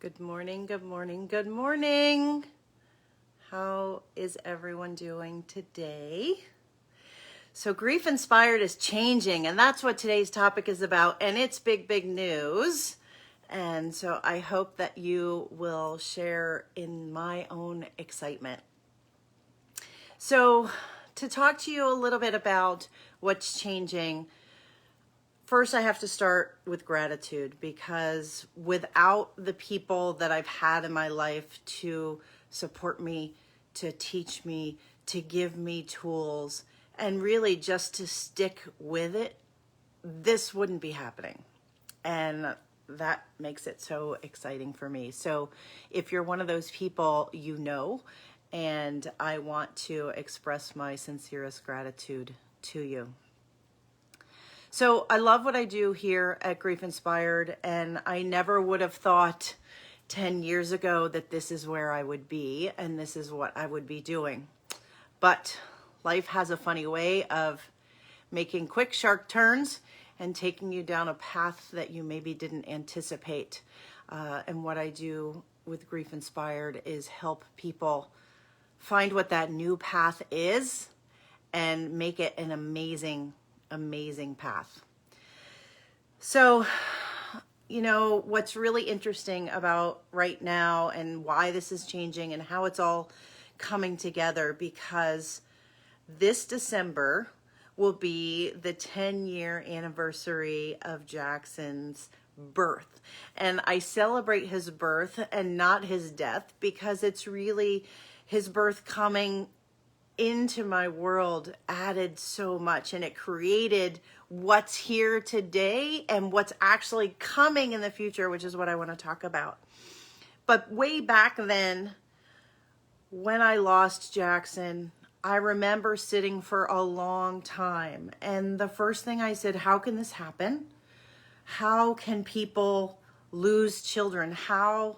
Good morning, good morning, good morning. How is everyone doing today? So Grief Inspired is changing, and that's what today's topic is about, and it's big, big news. And so I hope that you will share in my own excitement. So to talk to you a little bit about what's changing, first, I have to start with gratitude, because without the people that I've had in my life to support me, to teach me, to give me tools, and really just to stick with it, this wouldn't be happening. And that makes it so exciting for me. So if you're one of those people, you know, and I want to express my sincerest gratitude to you. So I love what I do here at Grief Inspired, and I never would have thought 10 years ago that this is where I would be and this is what I would be doing. But life has a funny way of making quick sharp turns and taking you down a path that you maybe didn't anticipate. And what I do with Grief Inspired is help people find what that new path is and make it an amazing path. So, you know, what's really interesting about right now and why this is changing and how it's all coming together, because this December will be the 10-year anniversary of Jackson's birth. And I celebrate his birth and not his death, because it's really his birth coming into my world added so much, and it created what's here today and what's actually coming in the future, which is what I want to talk about. But way back then, when I lost Jackson, I remember sitting for a long time, and the first thing I said, how can this happen? How can people lose children? How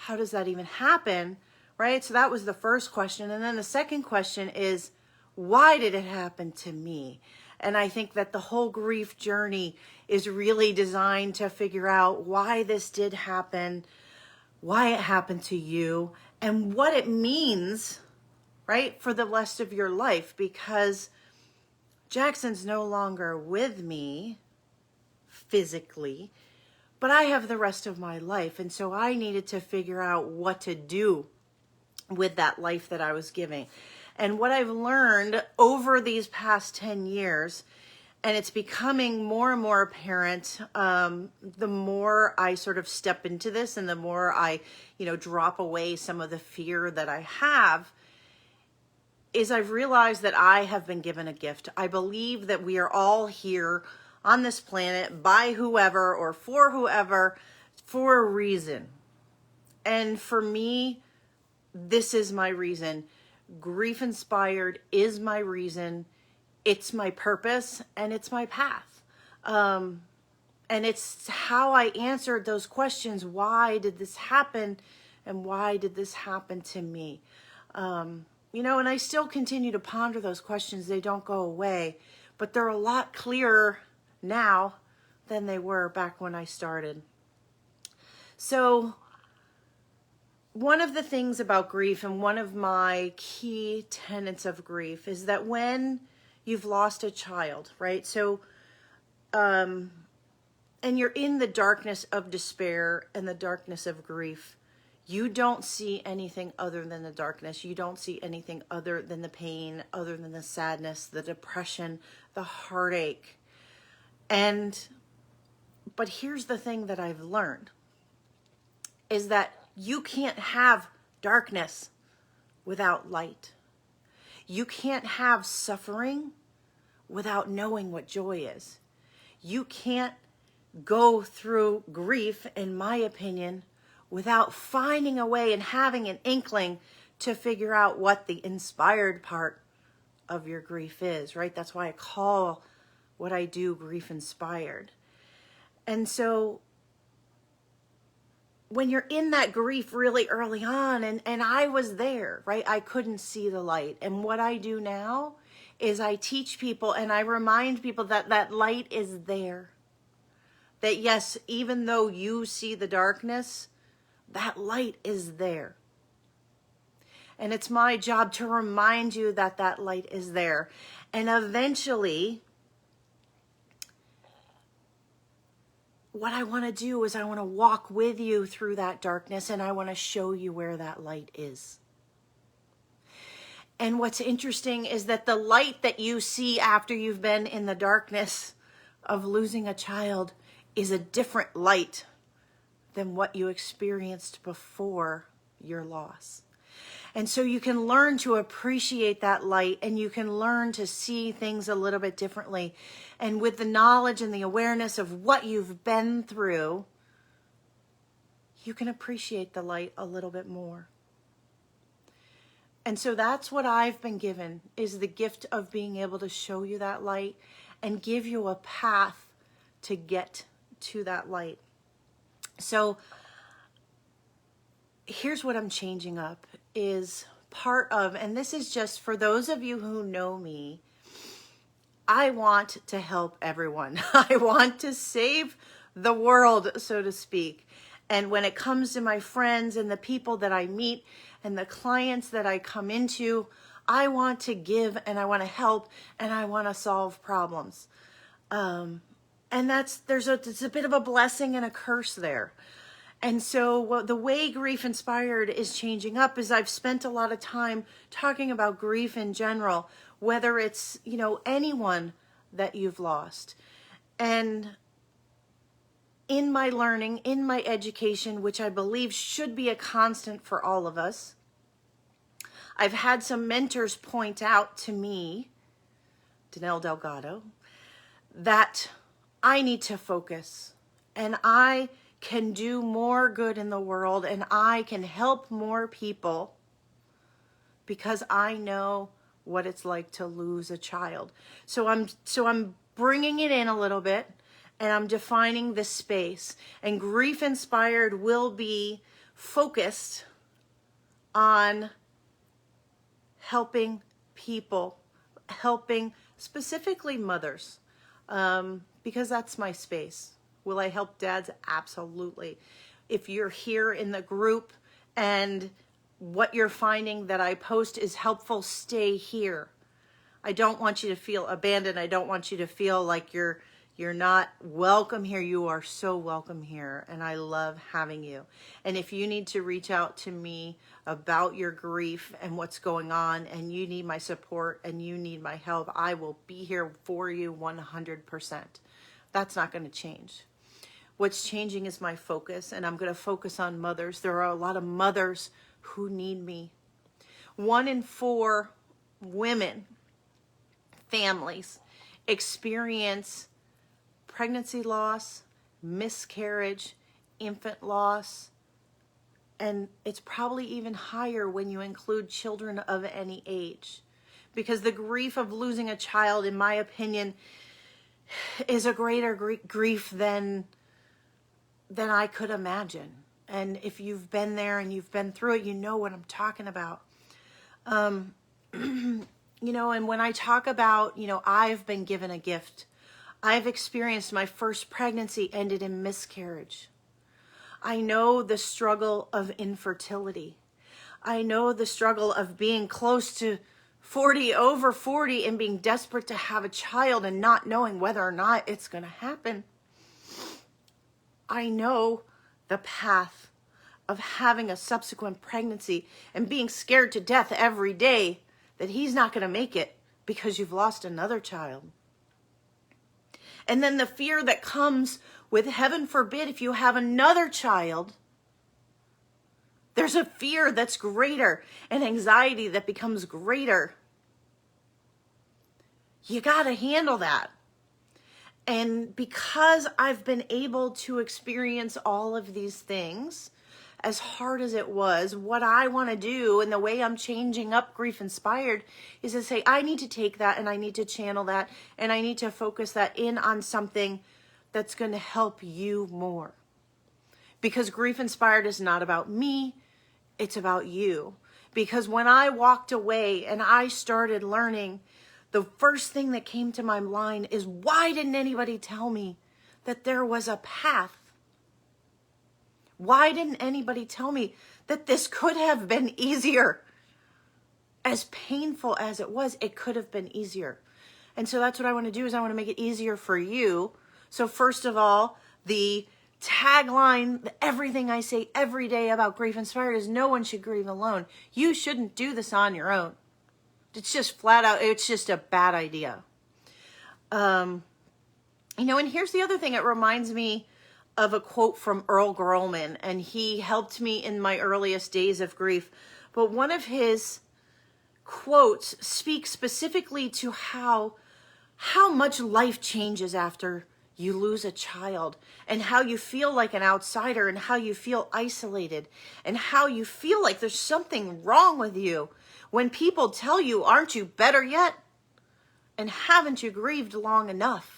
does that even happen? Right? So that was the first question. And then the second question is, why did it happen to me? And I think that the whole grief journey is really designed to figure out why this did happen, why it happened to you, and what it means, right, for the rest of your life. Because Jackson's no longer with me physically, but I have the rest of my life. And so I needed to figure out what to do with that life that I was giving. And what I've learned over these past 10 years, and it's becoming more and more apparent, the more I sort of step into this and the more I, drop away some of the fear that I have, is I've realized that I have been given a gift. I believe that we are all here on this planet by whoever or for whoever for a reason. And for me, this is my reason. Grief Inspired is my reason. It's my purpose and it's my path. And it's how I answered those questions. Why did this happen? And why did this happen to me? And I still continue to ponder those questions. They don't go away, but they're a lot clearer now than they were back when I started. So one of the things about grief, and one of my key tenets of grief, is that when you've lost a child, right? So, and you're in the darkness of despair and the darkness of grief, you don't see anything other than the darkness. You don't see anything other than the pain, other than the sadness, the depression, the heartache. But here's the thing that I've learned, is that you can't have darkness without light. You can't have suffering without knowing what joy is. You can't go through grief, in my opinion, without finding a way and having an inkling to figure out what the inspired part of your grief is, right? That's why I call what I do Grief Inspired. And so when you're in that grief really early on, and I was there, right? I couldn't see the light. And what I do now is I teach people and I remind people that that light is there. That yes, even though you see the darkness, That light is there. And it's my job to remind you that that light is there. And eventually, what I want to do is I want to walk with you through that darkness, and I want to show you where that light is. And what's interesting is that the light that you see after you've been in the darkness of losing a child is a different light than what you experienced before your loss. And so you can learn to appreciate that light, and you can learn to see things a little bit differently. And with the knowledge and the awareness of what you've been through, you can appreciate the light a little bit more. And so that's what I've been given, is the gift of being able to show you that light and give you a path to get to that light. So here's what I'm changing up is part of, and this is just for those of you who know me, I want to help everyone. I want to save the world, so to speak. And when it comes to my friends and the people that I meet and the clients that I come into, I want to give and I want to help and I want to solve problems. And there's a bit of a blessing and a curse there. And so the way Grief Inspired is changing up is I've spent a lot of time talking about grief in general, whether it's, anyone that you've lost. And in my learning, in my education, which I believe should be a constant for all of us, I've had some mentors point out to me, Danelle Delgado, that I need to focus and I can do more good in the world and I can help more people because I know what it's like to lose a child. So I'm bringing it in a little bit and I'm defining the space, and Grief Inspired will be focused on helping people, helping specifically mothers, because that's my space. Will I help dads? Absolutely. If you're here in the group and what you're finding that I post is helpful, stay here. I don't want you to feel abandoned. I don't want you to feel like you're not welcome here. You are so welcome here, and I love having you. And if you need to reach out to me about your grief and what's going on, and you need my support and you need my help, I will be here for you 100%. That's not going to change. What's changing is my focus, and I'm going to focus on mothers. There are a lot of mothers who need me. 1 in 4 women, families, experience pregnancy loss, miscarriage, infant loss, and it's probably even higher when you include children of any age. Because the grief of losing a child, in my opinion, is a greater grief than I could imagine. And if you've been there and you've been through it, you know what I'm talking about. And when I talk about, I've been given a gift. I've experienced my first pregnancy ended in miscarriage. I know the struggle of infertility. I know the struggle of being close to 40, over 40, and being desperate to have a child and not knowing whether or not it's going to happen. I know the path of having a subsequent pregnancy and being scared to death every day that he's not going to make it because you've lost another child. And then the fear that comes with, heaven forbid, if you have another child, there's a fear that's greater, and anxiety that becomes greater. You got to handle that. And because I've been able to experience all of these things, as hard as it was, what I want to do and the way I'm changing up Grief Inspired is to say, I need to take that and I need to channel that and I need to focus that in on something that's going to help you more. Because Grief Inspired is not about me, it's about you. Because when I walked away and I started learning, the first thing that came to my mind is, why didn't anybody tell me that there was a path? Why didn't anybody tell me that this could have been easier? As painful as it was, it could have been easier. And so that's what I want to do, is I want to make it easier for you. So first of all, the tagline, everything I say every day about Grief Inspired is no one should grieve alone. You shouldn't do this on your own. It's just flat out, it's just a bad idea. And here's the other thing. It reminds me of a quote from Earl Grolman, and he helped me in my earliest days of grief. But one of his quotes speaks specifically to how much life changes after you lose a child, and how you feel like an outsider, and how you feel isolated, and how you feel like there's something wrong with you when people tell you, aren't you better yet? And haven't you grieved long enough?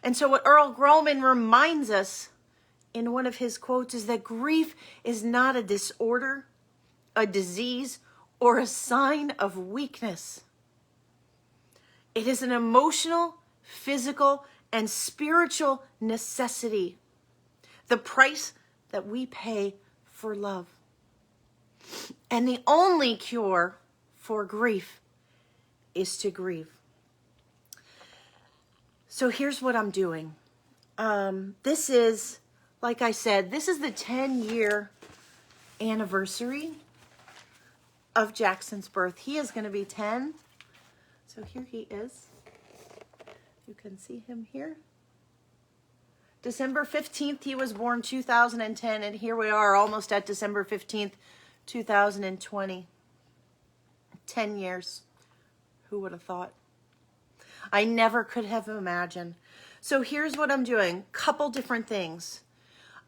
And so what Earl Grolman reminds us in one of his quotes is that grief is not a disorder, a disease, or a sign of weakness. It is an emotional, physical, and spiritual necessity. The price that we pay for love. And the only cure for grief is to grieve. So here's what I'm doing. This is, like I said, this is the 10-year anniversary of Jackson's birth. He is going to be 10. So here he is. You can see him here. December 15th, he was born 2010, and here we are almost at December 15th, 2020. 10 years. Who would have thought? I never could have imagined. So here's what I'm doing. Couple different things.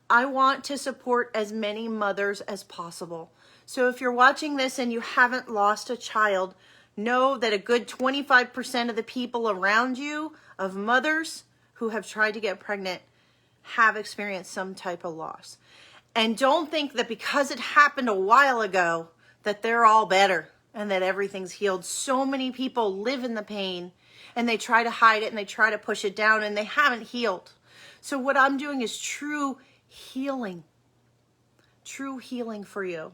I want to support as many mothers as possible. So if you're watching this and you haven't lost a child, know that a good 25% of the people around you, of mothers who have tried to get pregnant, have experienced some type of loss. And don't think that because it happened a while ago that they're all better and that everything's healed. So many people live in the pain and they try to hide it and they try to push it down and they haven't healed. So what I'm doing is true healing for you.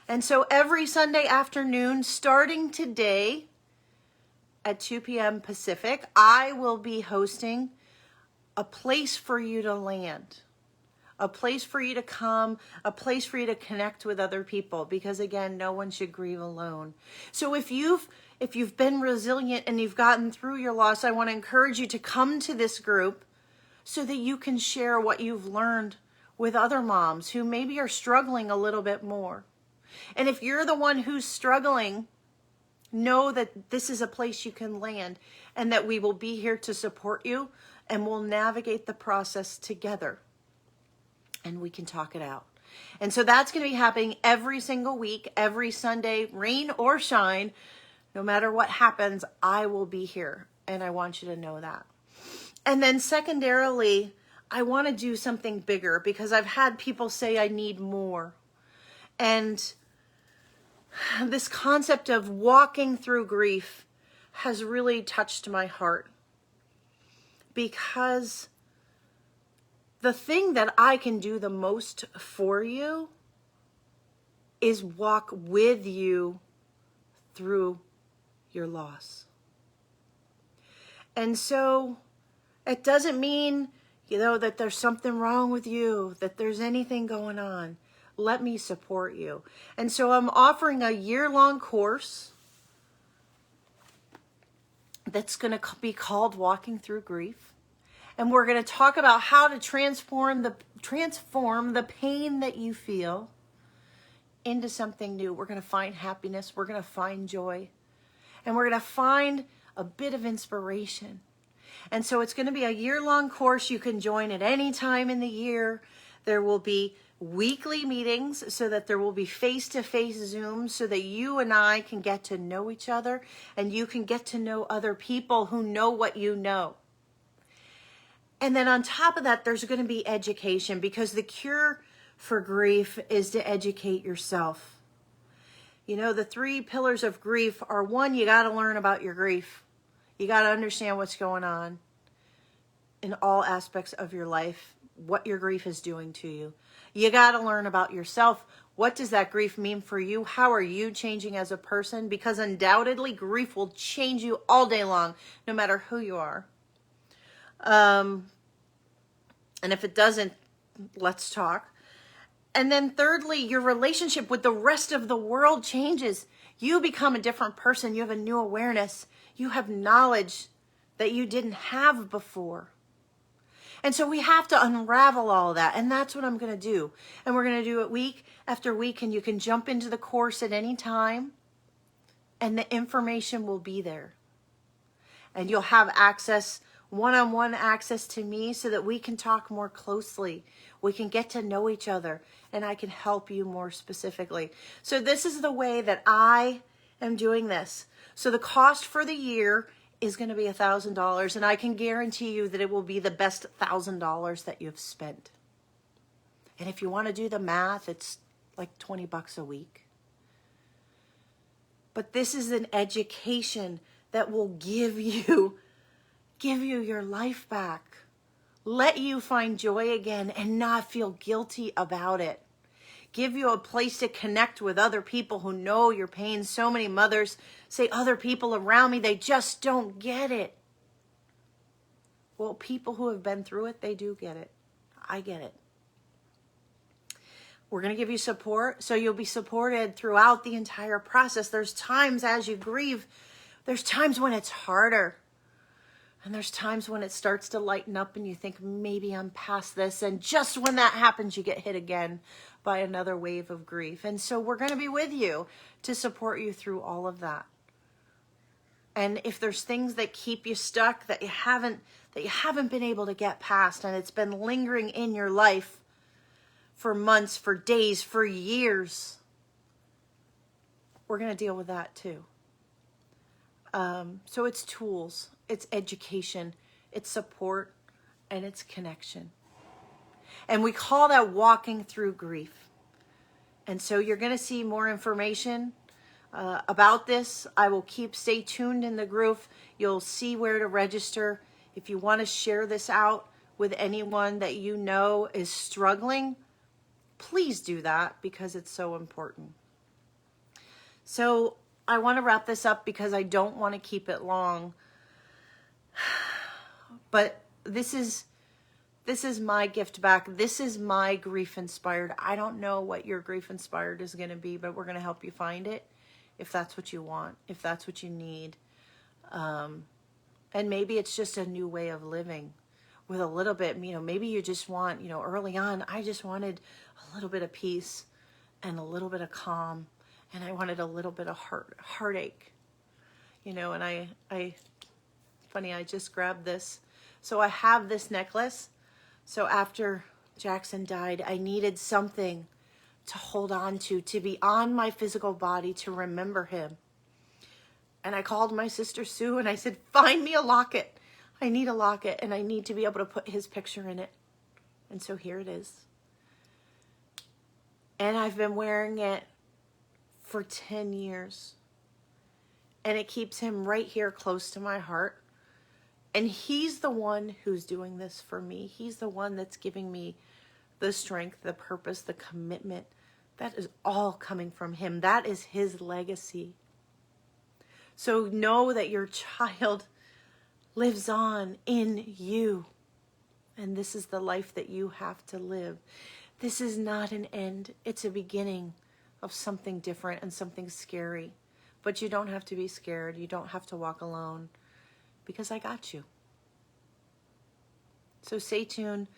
And so every Sunday afternoon, starting today at 2 p.m. Pacific, I will be hosting a place for you to land, a place for you to come, a place for you to connect with other people, because again, no one should grieve alone. So if you've been resilient and you've gotten through your loss, I want to encourage you to come to this group so that you can share what you've learned with other moms who maybe are struggling a little bit more. And if you're the one who's struggling, know that this is a place you can land and that we will be here to support you and we'll navigate the process together and we can talk it out. And so that's going to be happening every single week, every Sunday, rain or shine. No matter what happens, I will be here, and I want you to know that. And then secondarily, I want to do something bigger because I've had people say I need more. And this concept of walking through grief has really touched my heart, because the thing that I can do the most for you is walk with you through your loss. And so it doesn't mean, that there's something wrong with you, that there's anything going on. Let me support you. And so I'm offering a year-long course that's going to be called Walking Through Grief. And we're going to talk about how to transform the pain that you feel into something new. We're going to find happiness. We're going to find joy. And we're going to find a bit of inspiration. And so it's going to be a year-long course. You can join at any time in the year. There will be weekly meetings so that there will be face-to-face Zooms so that you and I can get to know each other and you can get to know other people who know what you know. And then on top of that, there's going to be education, because the cure for grief is to educate yourself. The 3 pillars of grief are: 1, you got to learn about your grief. You got to understand what's going on in all aspects of your life. what your grief is doing to you. You got to learn about yourself. What does that grief mean for you? How are you changing as a person? Because undoubtedly grief will change you all day long, no matter who you are. And if it doesn't, let's talk. And then thirdly, your relationship with the rest of the world changes. You become a different person. You have a new awareness. You have knowledge that you didn't have before. And so we have to unravel all of that. And that's what I'm going to do. And we're going to do it week after week. And you can jump into the course at any time. And the information will be there. And you'll have access, one-on-one access to me so that we can talk more closely. We can get to know each other. And I can help you more specifically. So this is the way that I am doing this. So the cost for the year is going to be $1,000, and I can guarantee you that it will be the best $1,000 that you've spent. And if you want to do the math, it's like $20 a week. But this is an education that will give you your life back, let you find joy again and not feel guilty about it. Give you a place to connect with other people who know your pain. So many mothers say, other people around me, they just don't get it. Well, people who have been through it, they do get it. I get it. We're going to give you support, so you'll be supported throughout the entire process. There's times as you grieve, there's times when it's harder. And there's times when it starts to lighten up and you think, maybe I'm past this. And just when that happens, you get hit again by another wave of grief. And so we're going to be with you to support you through all of that. And if there's things that keep you stuck, that you haven't been able to get past, and it's been lingering in your life for months, for days, for years, we're going to deal with that too. So it's tools, it's education, it's support, and it's connection. And we call that walking through grief. And so you're going to see more information about this. I will stay tuned in the group. You'll see where to register. If you want to share this out with anyone that you know is struggling, please do that because it's so important. So I want to wrap this up because I don't want to keep it long. But this is my gift back. This is my grief inspired. I don't know what your grief inspired is going to be, but we're going to help you find it if that's what you want, if that's what you need. And maybe it's just a new way of living with a little bit, maybe you just want, early on, I just wanted a little bit of peace and a little bit of calm. And I wanted a little bit of heartache, and funny, I just grabbed this. So I have this necklace. So after Jackson died, I needed something to hold on to be on my physical body, to remember him. And I called my sister Sue and I said, find me a locket. I need a locket and I need to be able to put his picture in it. And so here it is. And I've been wearing it for 10 years. And it keeps him right here close to my heart. And he's the one who's doing this for me. He's the one that's giving me the strength, the purpose, the commitment. That is all coming from him. That is his legacy. So know that your child lives on in you. And this is the life that you have to live. This is not an end. It's a beginning of something different and something scary. But you don't have to be scared. You don't have to walk alone because I got you. So stay tuned.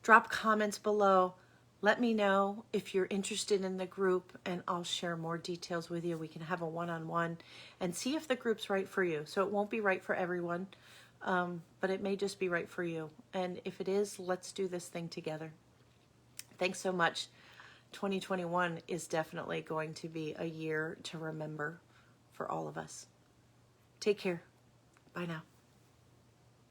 Drop comments below. Let me know if you're interested in the group and I'll share more details with you. We can have a one-on-one and see if the group's right for you. So it won't be right for everyone, but it may just be right for you. And if it is, let's do this thing together. Thanks so much. 2021 is definitely going to be a year to remember for all of us. Take care. Bye now.